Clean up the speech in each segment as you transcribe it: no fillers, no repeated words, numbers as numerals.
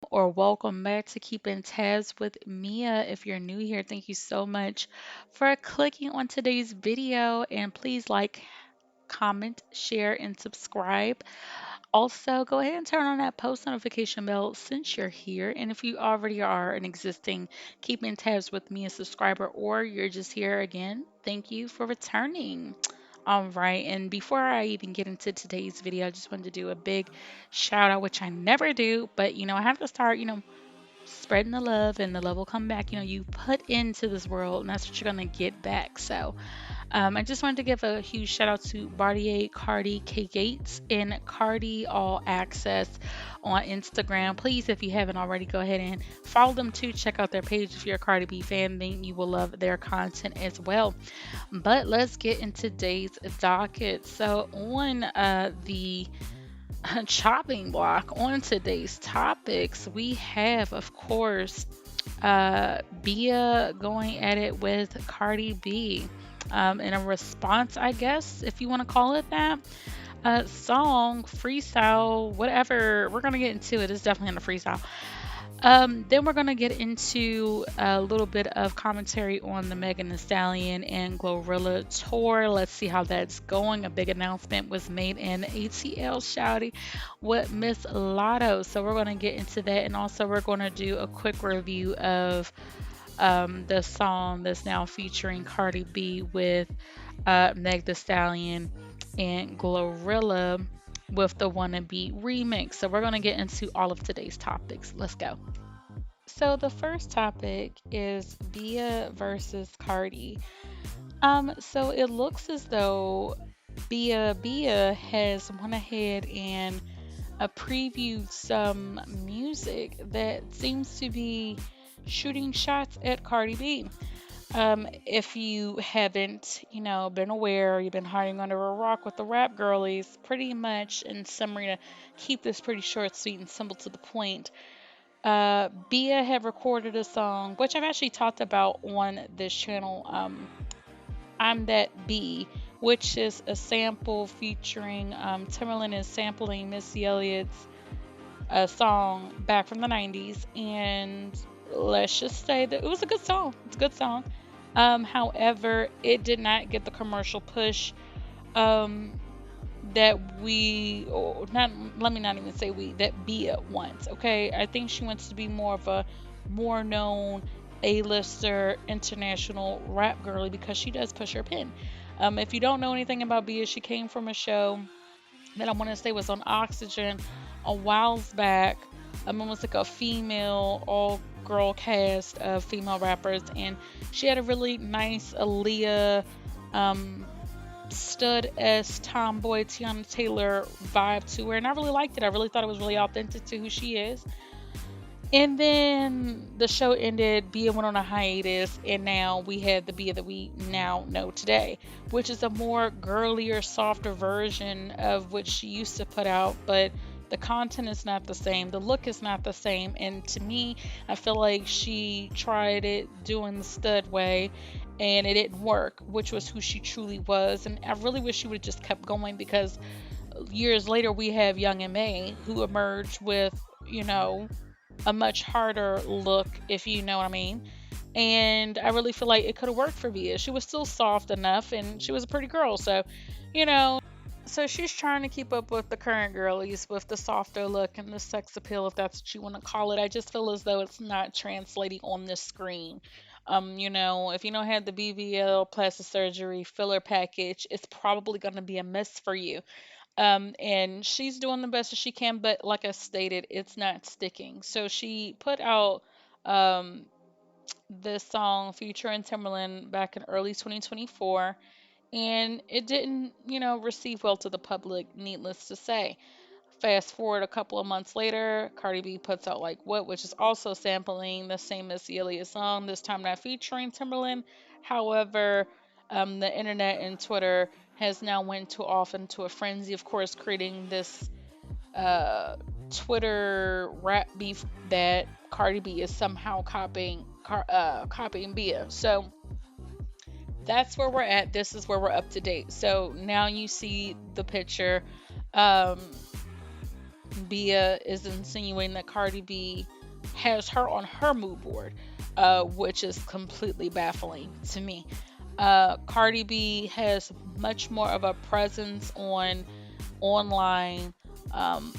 or welcome back to Keeping Tabs with Mia. If you're new here, thank you so much for clicking on today's video. And please like, comment, share, and subscribe. Also, go ahead and turn on that post notification bell since you're here. And if you already are an existing Keeping Tabs with Me a subscriber, or you're just here again, thank you for returning. All right, and before I even get into today's video, I just wanted to do a big shout out, which I never do, but I have to start, spreading the love and the love will come back. You put into this world, and that's what you're going to get back. So, I just wanted to give a huge shout out to Bartier, Cardi, K Gates, and Cardi All Access on Instagram. Please, if you haven't already, go ahead and follow them too. Check out their page. If you're a Cardi B fan, then you will love their content as well. But let's get into today's docket. So, on the chopping block on today's topics, we have, of course, Bia going at it with Cardi B. In a response, I guess, if you want to call it that, song, freestyle, whatever. We're going to get into it. It's definitely in a freestyle. Then we're going to get into a little bit of commentary on the Megan Thee Stallion and Glorilla tour. Let's see how that's going. A big announcement was made in ATL Shouty with Miss Lotto. So we're going to get into that. And also, we're going to do a quick review of the song that's now featuring Cardi B with Meg Thee Stallion and Glorilla with the Wanna Be remix. So we're going to get into all of today's topics. Let's go. So the first topic is Bia versus Cardi. So it looks as though Bia has went ahead and previewed some music that seems to be shooting shots at Cardi B. If you haven't, been aware, you've been hiding under a rock with the rap girlies, pretty much in summary, to keep this pretty short, sweet, and simple to the point. Bia had recorded a song, which I've actually talked about on this channel. I'm That B, which is a sample featuring Timberland is sampling Missy Elliott's song back from the 90s. And let's just say that it was a good song. It's a good song. However, it did not get the commercial push um, that we, or not, let me not even say we, that Bia wants. Okay, I think she wants to be more of a more known A-lister international rap girly because she does push her pen. If you don't know anything about Bia, she came from a show that I want to say was on Oxygen a whiles back. It was like a female all girl cast of female rappers, and she had a really nice Aaliyah stud s tomboy Tiana Taylor vibe to her, and I really liked it. I really thought it was really authentic to who she is. And then the show ended, Bia went on a hiatus, and now we had the Bia that we now know today, which is a more girlier, softer version of what she used to put out, but the content is not the same, the look is not the same, and to me, I feel like she tried it doing the stud way, and it didn't work, which was who she truly was, and I really wish she would have just kept going because years later we have Young and May who emerged with, a much harder look, if you know what I mean. And I really feel like it could have worked for Via. She was still soft enough and she was a pretty girl. So, you know, so she's trying to keep up with the current girlies with the softer look and the sex appeal, if that's what you want to call it. I just feel as though it's not translating on the screen. If you don't have the BBL plastic surgery filler package, it's probably going to be a miss for you. And she's doing the best that she can, but like I stated, it's not sticking. So she put out um, this song featuring Timberland back in early 2024, and it didn't, receive well to the public, needless to say. Fast forward a couple of months later, Cardi B puts out Like What, which is also sampling the same Missy Elliott song, this time not featuring Timberland. However, the internet and Twitter has now went too off into a frenzy, of course, creating this uh, Twitter rap beef that Cardi B is somehow copying Bia. So that's where we're at. This is where we're up to date. So now you see the picture. Um, Bia is insinuating that Cardi B has her on her mood board, which is completely baffling to me. Cardi B has much more of a presence on online. Um,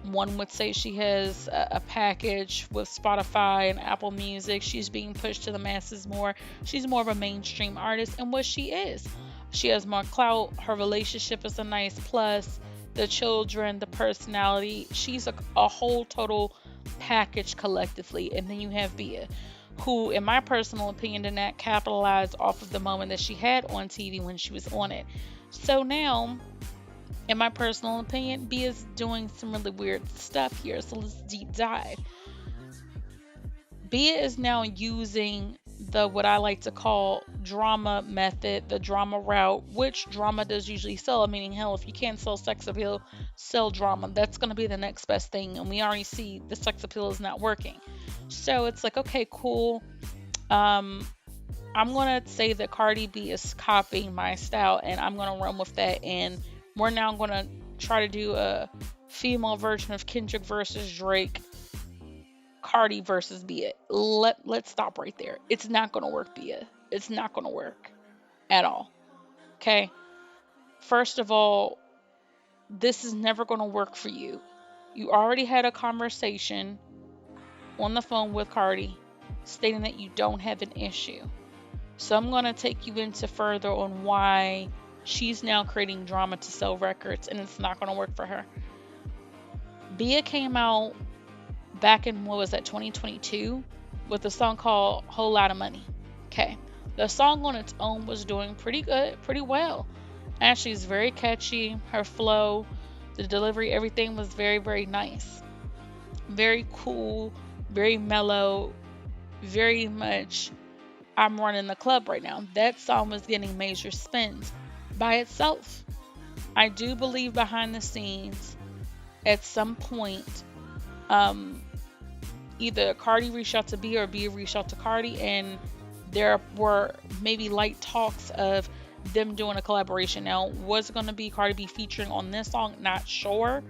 One would say she has a package with Spotify and Apple Music. She's being pushed to the masses more. She's more of a mainstream artist, and what she is. She has more clout. Her relationship is a nice plus. The children, the personality. She's a whole total package collectively. And then you have Bia, who, in my personal opinion, did not capitalize off of the moment that she had on TV when she was on it. So now, in my personal opinion, B is doing some really weird stuff here. So let's deep dive. Bia is now using the what I like to call drama method, the drama route, which drama does usually sell. Meaning, hell, if you can't sell sex appeal, sell drama. That's going to be the next best thing. And we already see the sex appeal is not working. So it's like, okay, cool. Um, I'm gonna say that Cardi B is copying my style, and I'm gonna run with that. And we're now gonna try to do a female version of Kendrick versus Drake, Cardi versus Bia. Let's stop right there. It's not gonna work, Bia. It's not gonna work at all. Okay. First of all, this is never gonna work for you. You already had a conversation on the phone with Cardi stating that you don't have an issue. So I'm going to take you into further on why she's now creating drama to sell records, and it's not going to work for her. Bia came out back in, what was that, 2022, with a song called Whole Lot of Money. Okay. The song on its own was doing pretty good, pretty well. Actually, it's very catchy. Her flow, the delivery, everything was very, very nice. Very cool, very mellow, very much I'm running the club right now. That song was getting major spins by itself. I do believe behind the scenes, at some point, um, either Cardi reached out to Bia or Bia reached out to Cardi, and there were maybe light talks of them doing a collaboration. Now, was it going to be Cardi B featuring on this song? Not sure.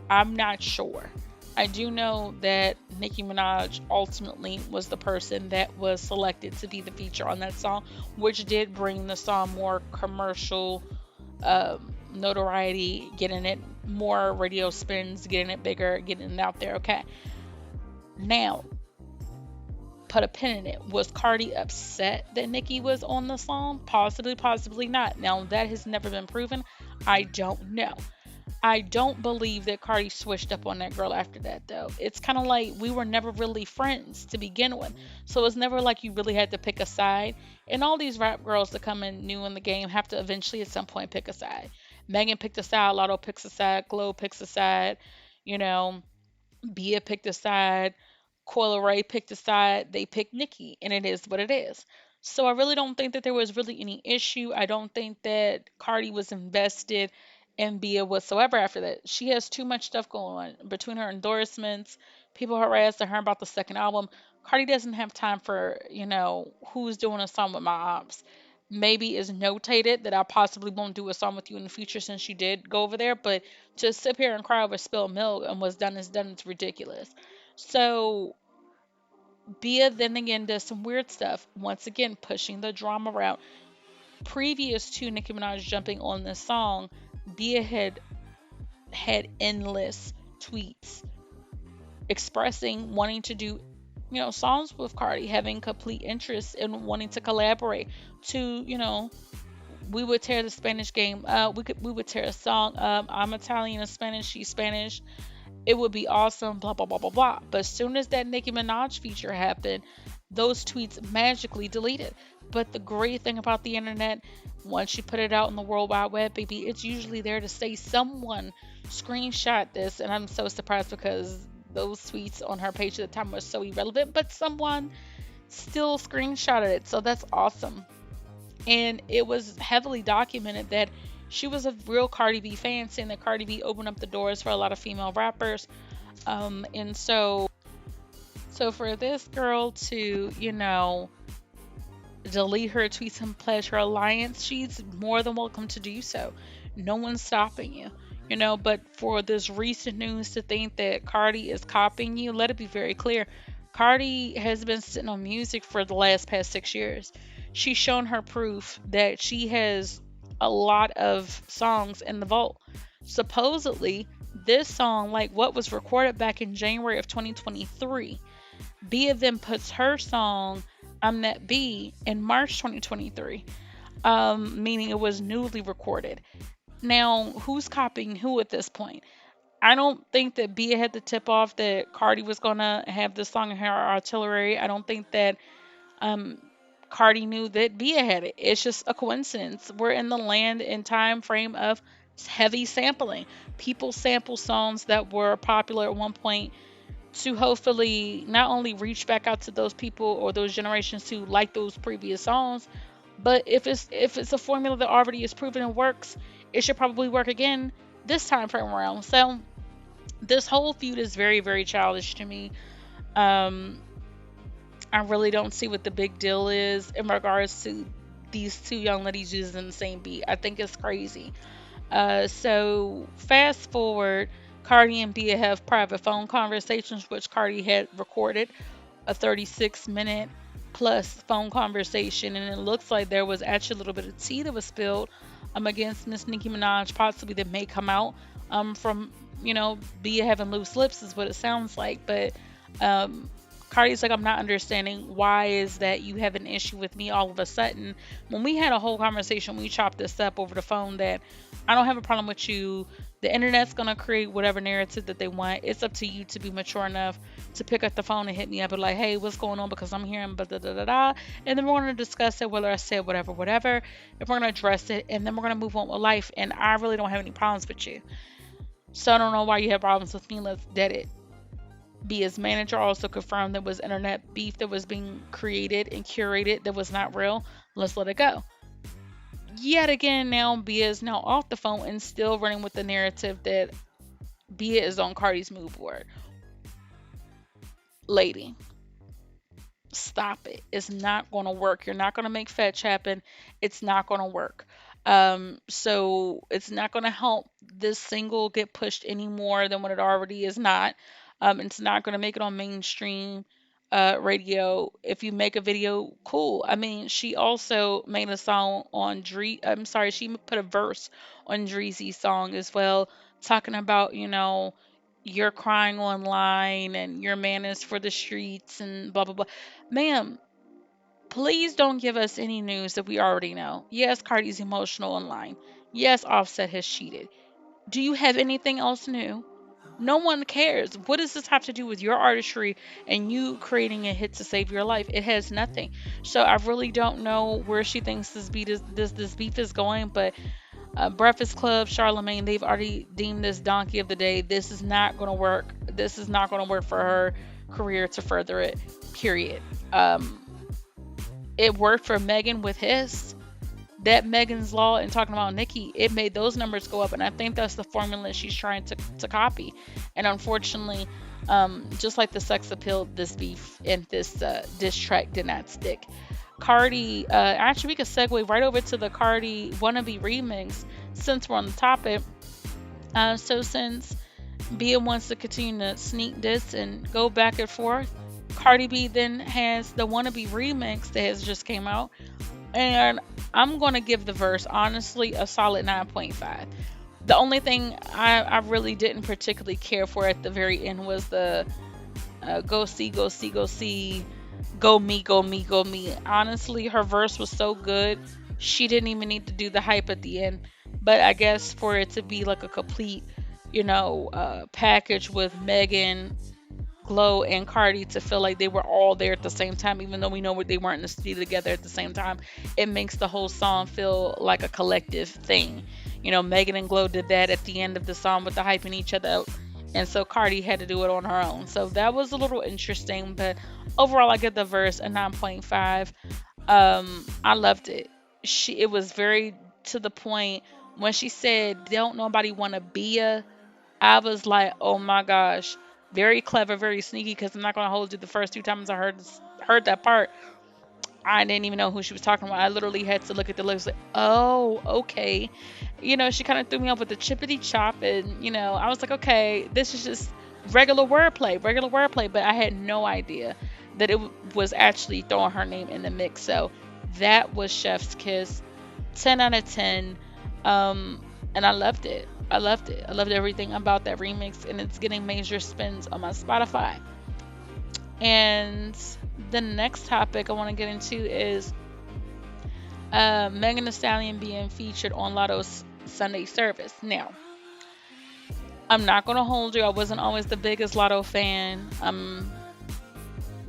I'm not sure. I do know that Nicki Minaj ultimately was the person that was selected to be the feature on that song, which did bring the song more commercial notoriety, getting it more radio spins, getting it bigger, getting it out there. Okay. Now, put a pin in it. Was Cardi upset that Nicki was on the song? Possibly, possibly not. Now, that has never been proven. I don't know. I don't believe that Cardi switched up on that girl after that, though. It's kind of like we were never really friends to begin with. So it's never like you really had to pick a side. And all these rap girls that come in new in the game have to eventually at some point pick a side. Megan picked a side, Lotto picks a side, Glow picks a side, you know, Bia picked a side, Coil Ray picked a side, they picked Nicki, and it is what it is. So I really don't think that there was really any issue. I don't think that Cardi was invested in Bia whatsoever after that. She has too much stuff going on between her endorsements, people harassing her about the second album. Cardi doesn't have time for, who's doing a song with my ops. Maybe is notated that I possibly won't do a song with you in the future since you did go over there, but to sit here and cry over spilled milk and what's done is done, it's ridiculous. So Bia then again does some weird stuff, once again pushing the drama route. Previous to Nicki Minaj jumping on this song, Bia had endless tweets expressing wanting to do, songs with Cardi, having complete interest in wanting to collaborate. To, we would tear the Spanish game. We would tear a song. I'm Italian and Spanish. She's Spanish. It would be awesome, blah, blah, blah, blah, blah. But as soon as that Nicki Minaj feature happened, those tweets magically deleted. But the great thing about the internet, once you put it out in the World Wide Web, baby, it's usually there to say someone screenshot this. And I'm so surprised because those tweets on her page at the time were so irrelevant, but someone still screenshotted it. So that's awesome. And it was heavily documented that she was a real Cardi B fan, saying that Cardi B opened up the doors for a lot of female rappers. And so for this girl to, delete her tweets and pledge her alliance, she's more than welcome to do so. No one's stopping you. But for this recent news to think that Cardi is copying you, let it be very clear. Cardi has been sitting on music for the last past 6 years. She's shown her proof that she has a lot of songs in the vault. Supposedly, this song, like what was recorded back in January of 2023, Bia then puts her song, I'm That B, in March 2023, meaning it was newly recorded. Now, who's copying who at this point? I don't think that Bia had the tip off that Cardi was gonna have this song in her artillery. I don't think that um, Cardi knew that Bia had it. It's just a coincidence. We're in the land and time frame of heavy sampling. People sample songs that were popular at one point to hopefully not only reach back out to those people or those generations who like those previous songs, but if it's a formula that already is proven and works, it should probably work again this time frame around. So this whole feud is very, very childish to me. Um, I really don't see what the big deal is in regards to these two young ladies using the same beat. I think it's crazy. So fast forward, Cardi and Bia have private phone conversations, which Cardi had recorded a 36-minute plus phone conversation, and it looks like there was actually a little bit of tea that was spilled against Miss Nicki Minaj, possibly that may come out from Bia having loose lips is what it sounds like, but um, Cardi's like, I'm not understanding why is that you have an issue with me all of a sudden when we had a whole conversation, we chopped this up over the phone that I don't have a problem with you. The internet's gonna create whatever narrative that they want. It's up to you to be mature enough to pick up the phone and hit me up and like, hey, what's going on? Because I'm hearing da da da da. And then we're gonna discuss it, whether I said whatever, whatever. And we're gonna address it, and then we're gonna move on with life. And I really don't have any problems with you. So I don't know why you have problems with me. Let's dead it. Bia's manager also confirmed there was internet beef that was being created and curated that was not real. Let's let it go. Yet again, now Bia is now off the phone and still running with the narrative that Bia is on Cardi's mood board. Lady, stop it. It's not going to work. You're not going to make fetch happen. It's not going to work. So it's not going to help this single get pushed any more than what it already is not. It's not going to make it on mainstream radio. If you make a video, cool. I mean, she also made a song on I'm sorry, she put a verse on Dreezy's song as well, talking about, you're crying online and your man is for the streets and blah blah blah. Ma'am, please don't give us any news that we already know. Yes, Cardi's emotional online. Yes, Offset has cheated. Do you have anything else new? No one cares. What does this have to do with your artistry and you creating a hit to save your life? It has nothing. So I really don't know where she thinks this beef is going. But Breakfast Club, Charlemagne, they've already deemed this donkey of the day. This is not going to work. This is not going to work for her career to further it. Period. It worked for Megan with his. That Megan's Law and talking about Nicki, it made those numbers go up, and I think that's the formula she's trying to copy. And unfortunately, just like the sex appeal, this beef and this diss track did not stick. Cardi, actually, we could segue right over to the Cardi wannabe remix since we're on the topic. So since Bia wants to continue to sneak this and go back and forth, Cardi B then has the wannabe remix that has just came out, and I'm going to give the verse, honestly, a solid 9.5. The only thing I really didn't particularly care for at the very end was the go see, go see, go see, go me, go me, go me. Honestly, her verse was so good, she didn't even need to do the hype at the end. But I guess for it to be like a complete, package with Megan, Glow, and Cardi to feel like they were all there at the same time, even though we know they weren't in the studio together at the same time. It makes the whole song feel like a collective thing. Megan and Glow did that at the end of the song with the hyping each other out. And so Cardi had to do it on her own. So that was a little interesting, but overall I give the verse a 9.5. I loved it. It was very to the point when she said, "Don't nobody want to be a." I was like, oh my gosh, very clever, very sneaky. Because I'm not gonna hold you. The first two times I heard that part, I didn't even know who she was talking about. I literally had to look at the lyrics like, oh, okay. She kind of threw me off with the chippity chop, and I was like, okay, this is just regular wordplay. But I had no idea that it was actually throwing her name in the mix. So that was Chef's Kiss, 10 out of 10. And I loved it. I loved it. I loved everything about that remix, and it's getting major spins on my Spotify. And the next topic I want to get into is Megan Thee Stallion being featured on Lotto's Sunday service. Now, I'm not going to hold you. I wasn't always the biggest Lotto fan.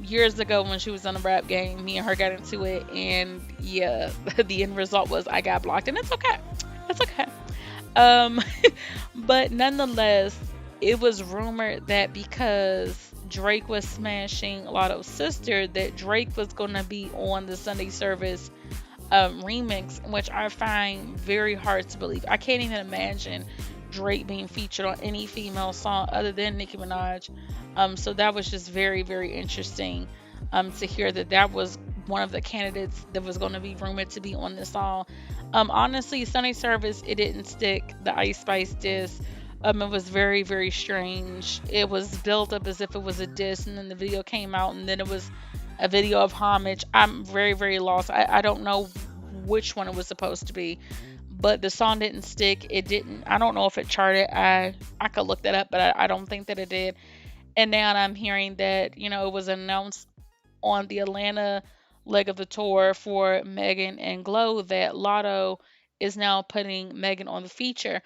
Years ago when she was on the rap game, me and her got into it, and yeah, the end result was I got blocked, and it's okay. It's okay. Um, but nonetheless, it was rumored that because Drake was smashing Lotto's sister, that Drake was going to be on the Sunday service remix, which I find very hard to believe. I can't even imagine Drake being featured on any female song other than Nicki Minaj. So that was just very, very interesting to hear that was one of the candidates that was going to be rumored to be on this song. Honestly, Sunday Service, it didn't stick. The Ice Spice diss, it was very, very strange. It was built up as if it was a diss, and then the video came out, and then it was a video of homage. I'm very, very lost. I don't know which one it was supposed to be, but the song didn't stick. It didn't. I don't know if it charted. I could look that up, but I don't think that it did. And now I'm hearing that it was announced on the Atlanta leg of the tour for Megan and Glow that Lotto is now putting Megan on the feature.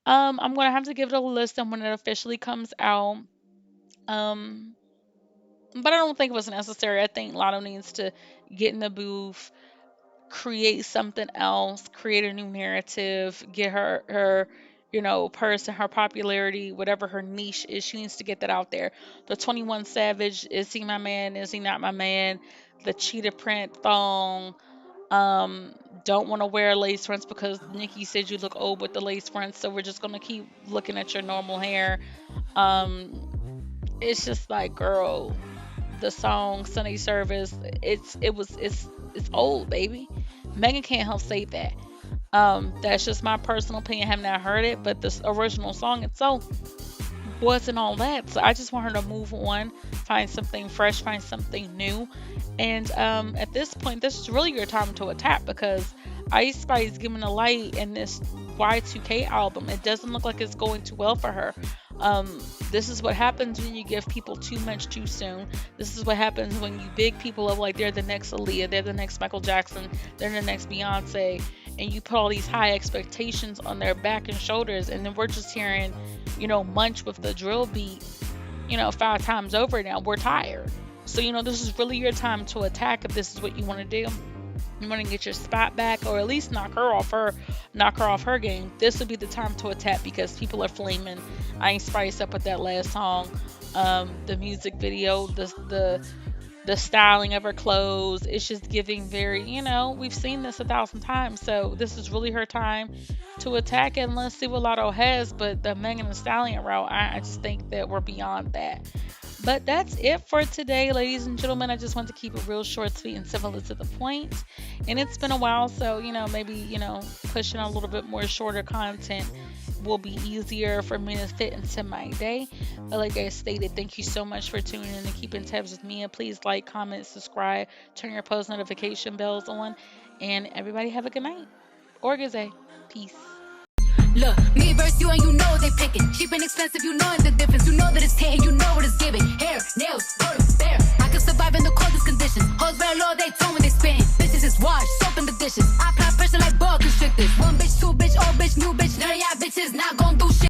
I'm gonna have to give it a listen when it officially comes out. Um, but I don't think it was necessary. I think Lotto needs to get in the booth, create something else, create a new narrative, get her person, her popularity, whatever her niche is, she needs to get that out there. The 21 Savage, is he my man? Is he not my man? The cheetah print thong. Don't want to wear lace fronts because Nikki said you look old with the lace fronts, so we're just gonna keep looking at your normal hair. It's just like, girl, the song Sunday Service, it's old, baby. Megan can't help say that. That's just my personal opinion. I have not heard it, but the original song itself wasn't all that. So I just want her to move on, find something fresh, find something new. And at this point, this is really your time to attack, because Ice Spice giving a light in this Y2K album. It doesn't look like it's going too well for her. This is what happens when you give people too much too soon. This is what happens when you big people up like they're the next Aaliyah, they're the next Michael Jackson, they're the next Beyonce, and you put all these high expectations on their back and shoulders, and then we're just hearing, Munch with the drill beat, 5 times over now. We're tired. So, this is really your time to attack if this is what you want to do. You want to get your spot back, or at least knock her off her game. This would be the time to attack, because people are flaming Ice Spice up with that last song. The music video, the styling of her clothes, it's just giving very, we've seen this 1,000 times. So this is really her time to attack, and let's see what Lotto has. But the Megan Thee Stallion route, I just think that we're beyond that. But that's it for today, ladies and gentlemen. I just want to keep it real short, sweet, and simple and to the point. And it's been a while, so, maybe, pushing a little bit more shorter content will be easier for me to fit into my day. But like I stated, thank you so much for tuning in and keeping tabs with me. And please like, comment, subscribe, turn your post notification bells on. And everybody have a good night. Or good day. Peace. Look, me versus you and you know they picking. Cheap and expensive, you know the difference. You know that it's hitting, you know what it's giving. Hair, nails, roller, bare. I can survive in the coldest conditions. Hoes very low, they tone when they spitting. Bitches is washed, soap in the dishes. I apply pressure like ball constrictors. One bitch, two bitch, old bitch, new bitch. None of y'all bitches not going.